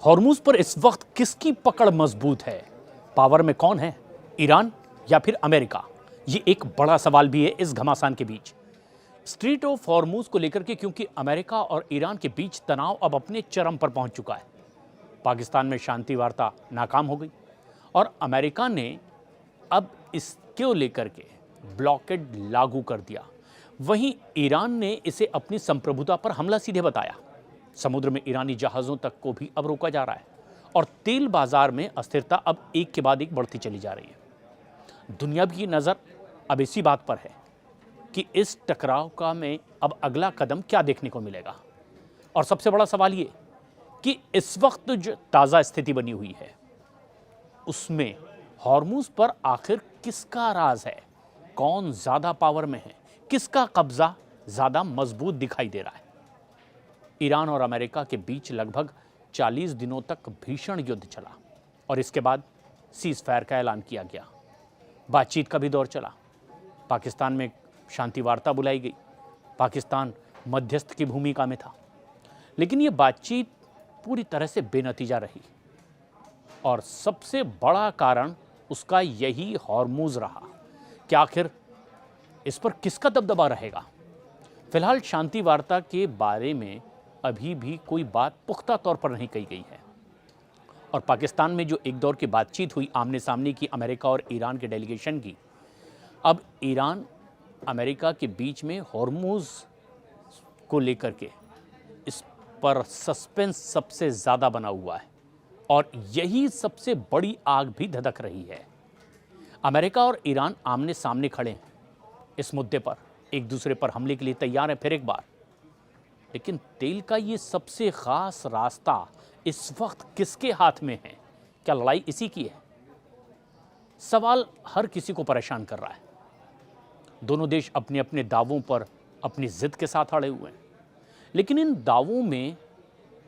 Hormuz पर इस वक्त किसकी पकड़ मजबूत है? पावर में कौन है, ईरान या फिर अमेरिका? ये एक बड़ा सवाल भी है इस घमासान के बीच। स्ट्रेट ऑफ हॉर्मुज को लेकर के, क्योंकि अमेरिका और ईरान के बीच तनाव अब अपने चरम पर पहुंच चुका है। पाकिस्तान में शांति वार्ता नाकाम हो गई और अमेरिका ने अब इसको लेकर के ब्लॉकेड लागू कर दिया। वहीं ईरान ने इसे अपनी संप्रभुता पर हमला सीधे बताया। समुद्र में ईरानी जहाज़ों तक को भी अब रोका जा रहा है और तेल बाजार में अस्थिरता अब एक के बाद एक बढ़ती चली जा रही है। दुनिया की नज़र अब इसी बात पर है कि इस टकराव का में अब अगला कदम क्या देखने को मिलेगा। और सबसे बड़ा सवाल ये कि इस वक्त जो ताज़ा स्थिति बनी हुई है उसमें हॉर्मुज पर आखिर किसका राज है, कौन ज़्यादा पावर में है, किसका कब्जा ज़्यादा मजबूत दिखाई दे रहा है। ईरान और अमेरिका के बीच लगभग 40 दिनों तक भीषण युद्ध चला और इसके बाद सीज फायर का ऐलान किया गया। बातचीत का भी दौर चला। पाकिस्तान में शांति वार्ता बुलाई गई। पाकिस्तान मध्यस्थ की भूमिका में था, लेकिन ये बातचीत पूरी तरह से बेनतीजा रही और सबसे बड़ा कारण उसका यही हॉर्मुज रहा कि आखिर इस पर किसका दबदबा रहेगा। फिलहाल शांति वार्ता के बारे में अभी भी कोई बात पुख्ता तौर पर नहीं कही गई है और पाकिस्तान में जो एक दौर की बातचीत हुई आमने सामने की अमेरिका और ईरान के डेलीगेशन की, अब ईरान अमेरिका के बीच में हॉर्मुज को लेकर के इस पर सस्पेंस सबसे ज़्यादा बना हुआ है और यही सबसे बड़ी आग भी धधक रही है। अमेरिका और ईरान आमने सामने खड़े हैं इस मुद्दे पर, एक दूसरे पर हमले के लिए तैयार हैं फिर एक बार। लेकिन तेल का ये सबसे खास रास्ता इस वक्त किसके हाथ में है? क्या लड़ाई इसी की है? सवाल हर किसी को परेशान कर रहा है। दोनों देश अपने अपने दावों पर अपनी जिद के साथ अड़े हुए हैं, लेकिन इन दावों में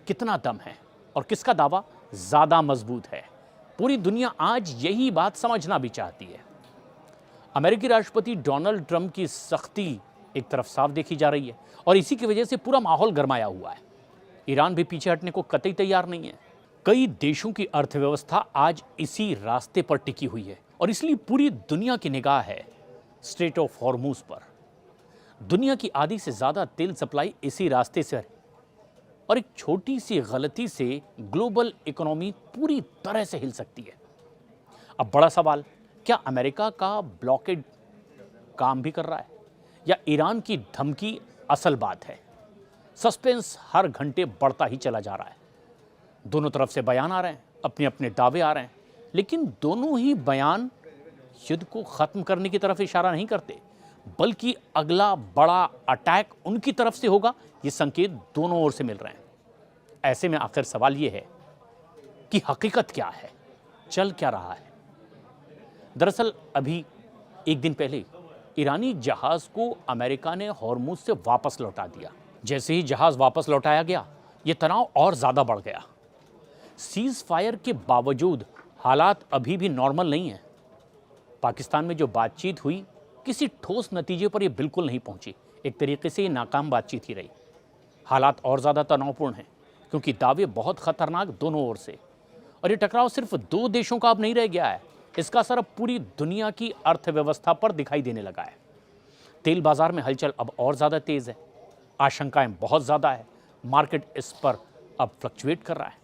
कितना दम है और किसका दावा ज़्यादा मजबूत है, पूरी दुनिया आज यही बात समझना भी चाहती है। अमेरिकी राष्ट्रपति डोनाल्ड ट्रंप की सख्ती एक तरफ साफ देखी जा रही है और इसी की वजह से पूरा माहौल गरमाया हुआ है। ईरान भी पीछे हटने को कतई तैयार नहीं है। कई देशों की अर्थव्यवस्था आज इसी रास्ते पर टिकी हुई है और इसलिए पूरी दुनिया की निगाह है स्ट्रेट ऑफ हॉर्मुज पर। दुनिया की आधी से ज़्यादा तेल सप्लाई इसी रास्ते से है और एक छोटी सी गलती से ग्लोबल इकोनॉमी पूरी तरह से हिल सकती है। अब बड़ा सवाल, क्या अमेरिका का ब्लॉकेड काम भी कर रहा है या ईरान की धमकी असल बात है? सस्पेंस हर घंटे बढ़ता ही चला जा रहा है। दोनों तरफ से बयान आ रहे हैं, अपने अपने दावे आ रहे हैं, लेकिन दोनों ही बयान युद्ध को खत्म करने की तरफ इशारा नहीं करते, बल्कि अगला बड़ा अटैक उनकी तरफ से होगा, ये संकेत दोनों ओर से मिल रहे हैं। ऐसे में आखिर सवाल ये है कि हकीकत क्या है, चल क्या रहा है? दरअसल अभी एक दिन पहले ईरानी जहाज को अमेरिका ने हॉर्मुज से वापस लौटा दिया। जैसे ही जहाज वापस लौटाया गया, ये तनाव और ज़्यादा बढ़ गया। सीज फायर के बावजूद हालात अभी भी नॉर्मल नहीं है। पाकिस्तान में जो बातचीत हुई, किसी ठोस नतीजे पर यह बिल्कुल नहीं पहुंची। एक तरीके से ये नाकाम बातचीत ही रही। हालात और ज़्यादा तनावपूर्ण हैं क्योंकि दावे बहुत खतरनाक दोनों ओर से, और ये टकराव सिर्फ दो देशों का अब नहीं रह गया है, इसका असर अब पूरी दुनिया की अर्थव्यवस्था पर दिखाई देने लगा है। तेल बाजार में हलचल अब और ज़्यादा तेज़ है, आशंकाएं बहुत ज़्यादा है, मार्केट इस पर अब फ्लक्चुएट कर रहा है।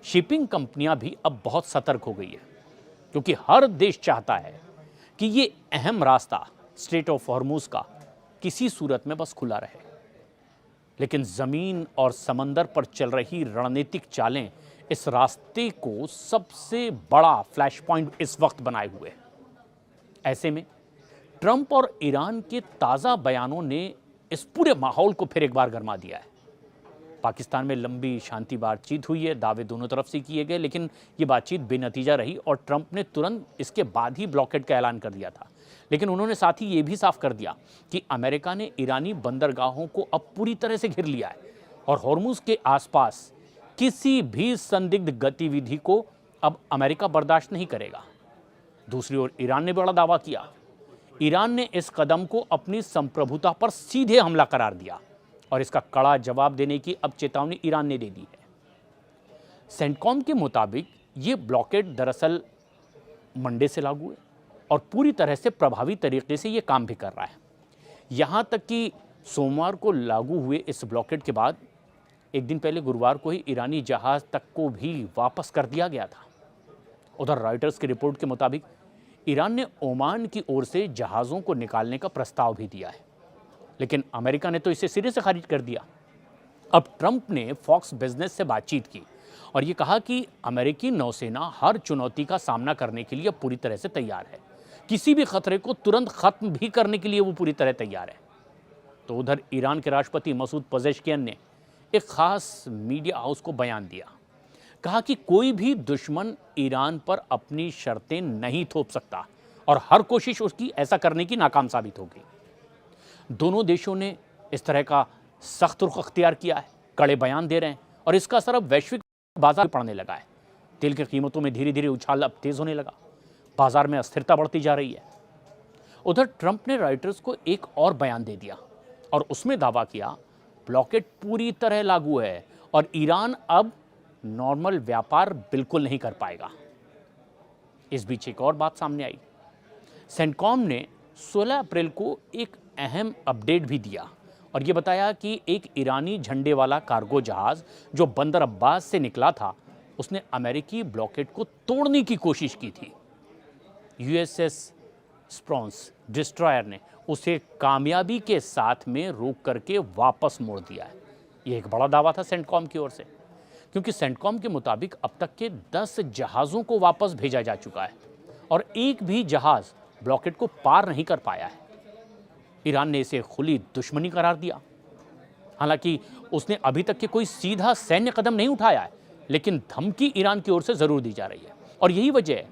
शिपिंग कंपनियां भी अब बहुत सतर्क हो गई है क्योंकि हर देश चाहता है कि ये अहम रास्ता स्ट्रेट ऑफ हॉर्मुज का किसी सूरत में बस खुला रहे। लेकिन ज़मीन और समंदर पर चल रही रणनीतिक चालें इस रास्ते को सबसे बड़ा फ्लैश पॉइंट इस वक्त बनाए हुए हैं। ऐसे में ट्रंप और ईरान के ताज़ा बयानों ने इस पूरे माहौल को फिर एक बार गरमा दिया है। पाकिस्तान में लंबी शांति बातचीत हुई है, दावे दोनों तरफ से किए गए, लेकिन ये बातचीत बेनतीजा रही और ट्रंप ने तुरंत इसके बाद ही ब्लॉकेड का ऐलान कर दिया था। लेकिन उन्होंने साथ ही ये भी साफ कर दिया कि अमेरिका ने ईरानी बंदरगाहों को अब पूरी तरह से घेर लिया है और हॉर्मुज के आसपास किसी भी संदिग्ध गतिविधि को अब अमेरिका बर्दाश्त नहीं करेगा। दूसरी ओर ईरान ने बड़ा दावा किया। ईरान ने इस कदम को अपनी संप्रभुता पर सीधे हमला करार दिया और इसका कड़ा जवाब देने की अब चेतावनी ईरान ने दे दी है। सेंटकॉम के मुताबिक ये ब्लॉकेड दरअसल मंडे से लागू है और पूरी तरह से प्रभावी तरीके से ये काम भी कर रहा है। यहाँ तक कि सोमवार को लागू हुए इस ब्लॉकेड के बाद एक दिन पहले गुरुवार को ही ईरानी जहाज़ तक को भी वापस कर दिया गया था। उधर रॉयटर्स की रिपोर्ट के मुताबिक ईरान ने ओमान की ओर से जहाज़ों को निकालने का प्रस्ताव भी दिया है, लेकिन अमेरिका ने तो इसे सिरे से खारिज कर दिया। अब ट्रंप ने फॉक्स बिजनेस से बातचीत की और ये कहा कि अमेरिकी नौसेना हर चुनौती का सामना करने के लिए पूरी तरह से तैयार है, किसी भी खतरे को तुरंत खत्म भी करने के लिए वो पूरी तरह तैयार है। तो उधर ईरान के राष्ट्रपति मसूद पजेश्कियन ने एक खास मीडिया हाउस को बयान दिया, कहा कि कोई भी दुश्मन ईरान पर अपनी शर्तें नहीं थोप सकता और हर कोशिश उसकी ऐसा करने की नाकाम साबित होगी। दोनों देशों ने इस तरह का सख्त रुख अख्तियार किया है, कड़े बयान दे रहे हैं और इसका असर अब वैश्विक बाजार में पड़ने लगा है। तेल की कीमतों में धीरे धीरे उछाल अब तेज होने लगा, बाजार में अस्थिरता बढ़ती जा रही है। उधर ट्रंप ने रॉयटर्स को एक और बयान दे दिया और उसमें दावा किया ब्लॉकेड पूरी तरह लागू है और ईरान अब नॉर्मल व्यापार बिल्कुल नहीं कर पाएगा। इस बीच एक और बात सामने आई। सेंटकॉम ने 16 अप्रैल को एक अहम अपडेट भी दिया और ये बताया कि एक ईरानी झंडे वाला कार्गो जहाज जो बंदर अब्बास से निकला था, उसने अमेरिकी ब्लॉकेड को तोड़ने की कोशिश की थी। यूएसएस स्प्रॉन्स डिस्ट्रॉयर ने उसे कामयाबी के साथ में रोक करके वापस मोड़ दिया है। यह एक बड़ा दावा था सेंटकॉम की ओर से, क्योंकि सेंटकॉम के मुताबिक अब तक के 10 जहाज़ों को वापस भेजा जा चुका है और एक भी जहाज़ ब्लॉकेड को पार नहीं कर पाया है। ईरान ने इसे खुली दुश्मनी करार दिया। हालांकि उसने अभी तक के कोई सीधा सैन्य कदम नहीं उठाया है, लेकिन धमकी ईरान की ओर से ज़रूर दी जा रही है और यही वजह है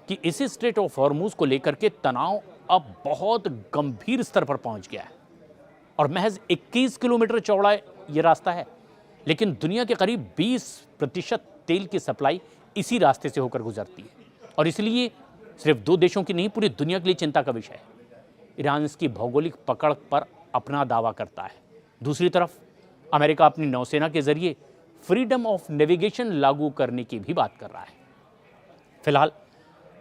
कि इसी स्ट्रेट ऑफ हॉर्मुज को लेकर के तनाव अब बहुत गंभीर स्तर पर पहुंच गया है और महज 21 किलोमीटर चौड़ा ये रास्ता है, लेकिन दुनिया के करीब 20% तेल की सप्लाई इसी रास्ते से होकर गुजरती है और इसलिए सिर्फ दो देशों की नहीं, पूरी दुनिया के लिए चिंता का विषय है। ईरान इसकी भौगोलिक पकड़ पर अपना दावा करता है। दूसरी तरफ अमेरिका अपनी नौसेना के जरिए फ्रीडम ऑफ नेविगेशन लागू करने की भी बात कर रहा है। फिलहाल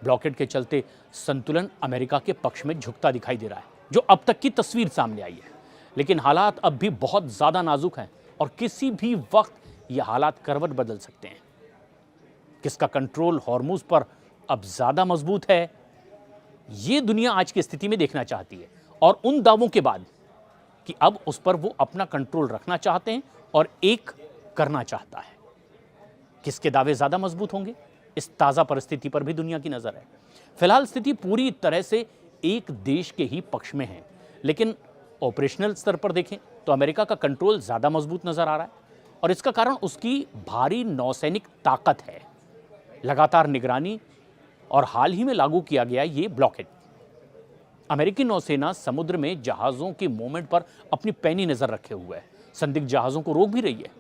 ब्लॉकेड के चलते संतुलन अमेरिका के पक्ष में झुकता दिखाई दे रहा है, जो अब तक की तस्वीर सामने आई है। लेकिन हालात अब भी बहुत ज़्यादा नाजुक हैं और किसी भी वक्त ये हालात करवट बदल सकते हैं। किसका कंट्रोल हॉर्मुज पर अब ज़्यादा मजबूत है, ये दुनिया आज की स्थिति में देखना चाहती है और उन दावों के बाद कि अब उस पर वो अपना कंट्रोल रखना चाहते हैं और एक करना चाहता है। किसके दावे ज़्यादा मजबूत होंगे, इस ताज़ा परिस्थिति पर भी दुनिया की नज़र है। फिलहाल स्थिति पूरी तरह से एक देश के ही पक्ष में है, लेकिन ऑपरेशनल स्तर पर देखें तो अमेरिका का कंट्रोल ज़्यादा मजबूत नज़र आ रहा है और इसका कारण उसकी भारी नौसैनिक ताकत है, लगातार निगरानी और हाल ही में लागू किया गया ये ब्लॉकेड। अमेरिकी नौसेना समुद्र में जहाज़ों की मूवमेंट पर अपनी पैनी नज़र रखे हुए है, संदिग्ध जहाज़ों को रोक भी रही है।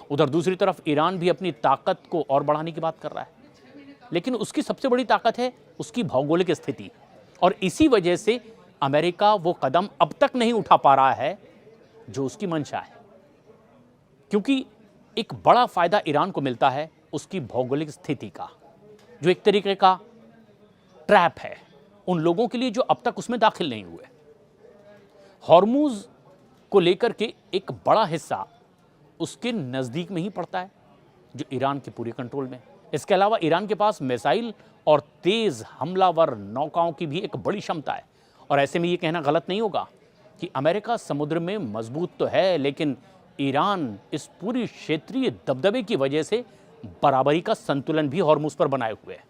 उधर दूसरी तरफ ईरान भी अपनी ताकत को और बढ़ाने की बात कर रहा है, लेकिन उसकी सबसे बड़ी ताकत है उसकी भौगोलिक स्थिति और इसी वजह से अमेरिका वो कदम अब तक नहीं उठा पा रहा है जो उसकी मंशा है, क्योंकि एक बड़ा फायदा ईरान को मिलता है उसकी भौगोलिक स्थिति का, जो एक तरीके का ट्रैप है उन लोगों के लिए जो अब तक उसमें दाखिल नहीं हुए। हॉर्मुज को लेकर के एक बड़ा हिस्सा उसके नज़दीक में ही पड़ता है, जो ईरान के पूरे कंट्रोल में। इसके अलावा ईरान के पास मिसाइल और तेज़ हमलावर नौकाओं की भी एक बड़ी क्षमता है और ऐसे में ये कहना गलत नहीं होगा कि अमेरिका समुद्र में मजबूत तो है, लेकिन ईरान इस पूरी क्षेत्रीय दबदबे की वजह से बराबरी का संतुलन भी हॉर्मुज पर बनाए हुए है।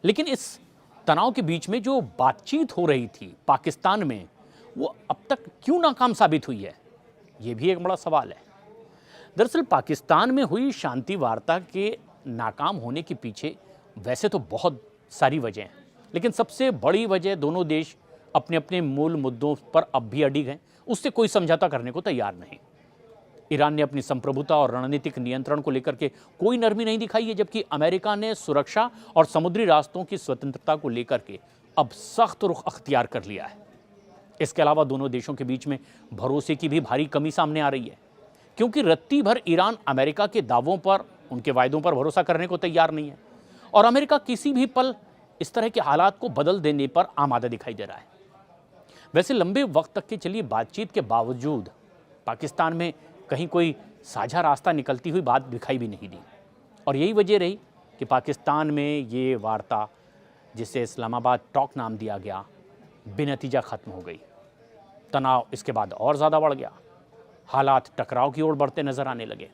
लेकिन इस तनाव के बीच में जो बातचीत हो रही थी पाकिस्तान में, वो अब तक क्यों नाकाम साबित हुई है, ये भी एक बड़ा सवाल है। दरअसल पाकिस्तान में हुई शांति वार्ता के नाकाम होने के पीछे वैसे तो बहुत सारी वजह हैं, लेकिन सबसे बड़ी वजह दोनों देश अपने अपने मूल मुद्दों पर अब भी अडिग हैं, उससे कोई समझौता करने को तैयार नहीं। ईरान ने अपनी संप्रभुता और रणनीतिक नियंत्रण को लेकर के कोई नरमी नहीं दिखाई है, जबकि अमेरिका ने सुरक्षा और समुद्री रास्तों की स्वतंत्रता को लेकर के अब सख्त रुख अख्तियार कर लिया है। इसके अलावा दोनों देशों के बीच में भरोसे की भी भारी कमी सामने आ रही है। क्योंकि रत्ती भर ईरान अमेरिका के दावों पर, उनके वायदों पर भरोसा करने को तैयार नहीं है और अमेरिका किसी भी पल इस तरह के हालात को बदल देने पर आमादा दिखाई दे रहा है। वैसे लंबे वक्त तक की चली बातचीत के बावजूद पाकिस्तान में कहीं कोई साझा रास्ता निकलती हुई बात दिखाई भी नहीं दी और यही वजह रही कि पाकिस्तान में ये वार्ता, जिसे इस्लामाबाद टॉक नाम दिया गया, बेनतीजा खत्म हो गई। तनाव इसके बाद और ज़्यादा बढ़ गया, हालात टकराव की ओर बढ़ते नजर आने लगे।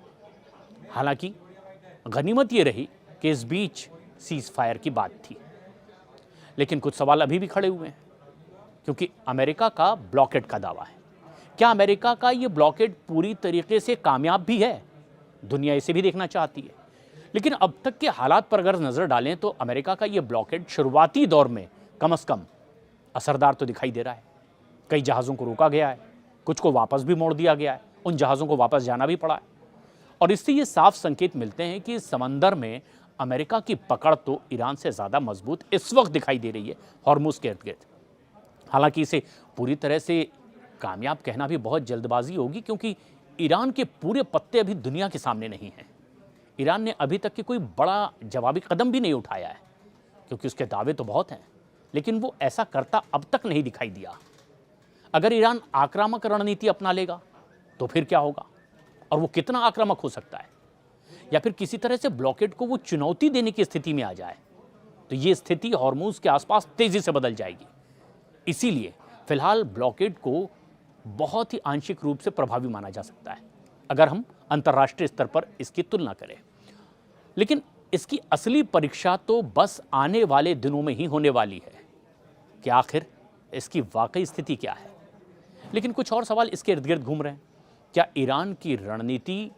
हालांकि गनीमत ये रही कि इस बीच सीज फायर की बात थी, लेकिन कुछ सवाल अभी भी खड़े हुए हैं क्योंकि अमेरिका का ब्लॉकेड का दावा है। क्या अमेरिका का ये ब्लॉकेड पूरी तरीके से कामयाब भी है? दुनिया इसे भी देखना चाहती है, लेकिन अब तक के हालात पर अगर नजर डालें तो अमेरिका का ये ब्लॉकेड शुरुआती दौर में कम से कम असरदार तो दिखाई दे रहा है। कई जहाज़ों को रोका गया है, कुछ को वापस भी मोड़ दिया गया है, उन जहाज़ों को वापस जाना भी पड़ा है और इससे ये साफ संकेत मिलते हैं कि समंदर में अमेरिका की पकड़ तो ईरान से ज़्यादा मजबूत इस वक्त दिखाई दे रही है हॉर्मुज़ के इर्द गिर्द। हालांकि इसे पूरी तरह से कामयाब कहना भी बहुत जल्दबाजी होगी क्योंकि ईरान के पूरे पत्ते अभी दुनिया के सामने नहीं हैं। ईरान ने अभी तक के कोई बड़ा जवाबी कदम भी नहीं उठाया है क्योंकि उसके दावे तो बहुत हैं, लेकिन वो ऐसा करता अब तक नहीं दिखाई दिया। अगर ईरान आक्रामक रणनीति अपना लेगा तो फिर क्या होगा और वो कितना आक्रामक हो सकता है, या फिर किसी तरह से ब्लॉकेड को वो चुनौती देने की स्थिति में आ जाए तो ये स्थिति हॉर्मुज़ के आसपास तेजी से बदल जाएगी। इसीलिए फिलहाल ब्लॉकेड को बहुत ही आंशिक रूप से प्रभावी माना जा सकता है अगर हम अंतर्राष्ट्रीय स्तर पर इसकी तुलना करें, लेकिन इसकी असली परीक्षा तो बस आने वाले दिनों में ही होने वाली है कि आखिर इसकी वाकई स्थिति क्या है। लेकिन कुछ और सवाल इसके इर्द गिर्द घूम रहे हैं। क्या ईरान की रणनीति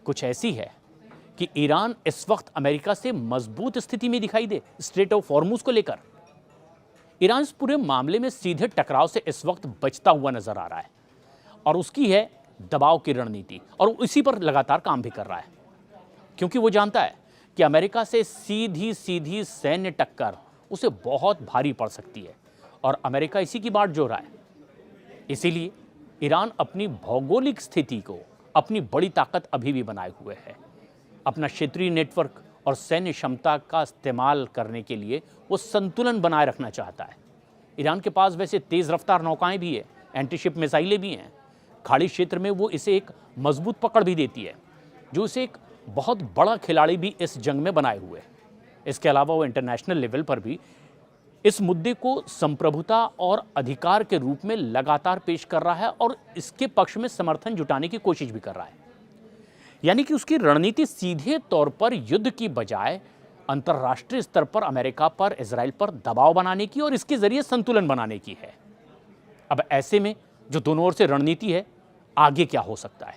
कुछ ऐसी है कि ईरान इस वक्त अमेरिका से मजबूत स्थिति में दिखाई दे स्ट्रेट ऑफ हॉर्मुज़ को लेकर? ईरान इस पूरे मामले में सीधे टकराव से इस वक्त बचता हुआ नजर आ रहा है और उसकी है दबाव की रणनीति और इसी पर लगातार काम भी कर रहा है क्योंकि वो जानता है कि अमेरिका से सीधी सीधी सैन्य टक्कर उसे बहुत भारी पड़ सकती है और अमेरिका इसी की बाट जोड़ रहा है। इसीलिए ईरान अपनी भौगोलिक स्थिति को अपनी बड़ी ताकत अभी भी बनाए हुए है। अपना क्षेत्रीय नेटवर्क और सैन्य क्षमता का इस्तेमाल करने के लिए वो संतुलन बनाए रखना चाहता है। ईरान के पास वैसे तेज़ रफ्तार नौकाएं भी है, एंटीशिप मिसाइलें भी हैं। खाड़ी क्षेत्र में वो इसे एक मजबूत पकड़ भी देती है जो इसे एक बहुत बड़ा खिलाड़ी भी इस जंग में बनाए हुए है। इसके अलावा वो इंटरनेशनल लेवल पर भी इस मुद्दे को संप्रभुता और अधिकार के रूप में लगातार पेश कर रहा है और इसके पक्ष में समर्थन जुटाने की कोशिश भी कर रहा है। यानी कि उसकी रणनीति सीधे तौर पर युद्ध की बजाय अंतर्राष्ट्रीय स्तर पर अमेरिका पर, इजराइल पर दबाव बनाने की और इसके जरिए संतुलन बनाने की है। अब ऐसे में जो दोनों ओर से रणनीति है, आगे क्या हो सकता है?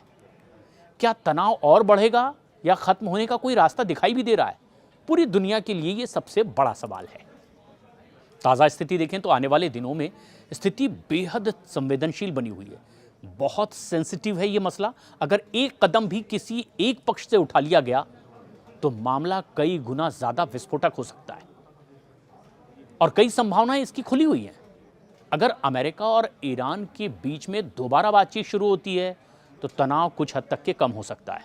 क्या तनाव और बढ़ेगा या खत्म होने का कोई रास्ता दिखाई भी दे रहा है? पूरी दुनिया के लिए ये सबसे बड़ा सवाल है। ताज़ा स्थिति देखें तो आने वाले दिनों में स्थिति बेहद संवेदनशील बनी हुई है, बहुत सेंसिटिव है ये मसला। अगर एक कदम भी किसी एक पक्ष से उठा लिया गया तो मामला कई गुना ज़्यादा विस्फोटक हो सकता है और कई संभावनाएं इसकी खुली हुई हैं। अगर अमेरिका और ईरान के बीच में दोबारा बातचीत शुरू होती है तो तनाव कुछ हद तक के कम हो सकता है,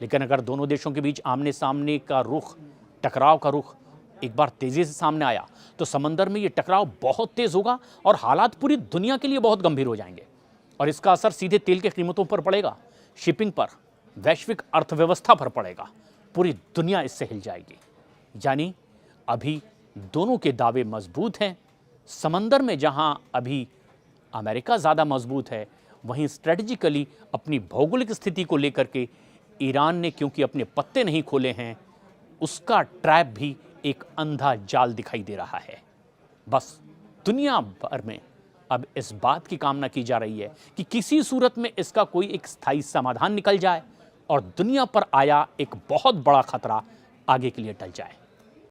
लेकिन अगर दोनों देशों के बीच आमने सामने का रुख, टकराव का रुख एक बार तेजी से सामने आया तो समंदर में ये टकराव बहुत तेज होगा और हालात पूरी दुनिया के लिए बहुत गंभीर हो जाएंगे और इसका असर सीधे तेल की कीमतों पर पड़ेगा, शिपिंग पर, वैश्विक अर्थव्यवस्था पर पड़ेगा। पूरी दुनिया इससे हिल जाएगी। यानी अभी दोनों के दावे मजबूत हैं। समंदर में जहां अभी अमेरिका ज़्यादा मजबूत है, वहीं स्ट्रेटजिकली अपनी भौगोलिक स्थिति को लेकर के ईरान ने क्योंकि अपने पत्ते नहीं खोले हैं, उसका ट्रैप भी एक अंधा जाल दिखाई दे रहा है। बस दुनिया भर में अब इस बात की कामना की जा रही है कि किसी सूरत में इसका कोई एक स्थायी समाधान निकल जाए और दुनिया पर आया एक बहुत बड़ा खतरा आगे के लिए टल जाए।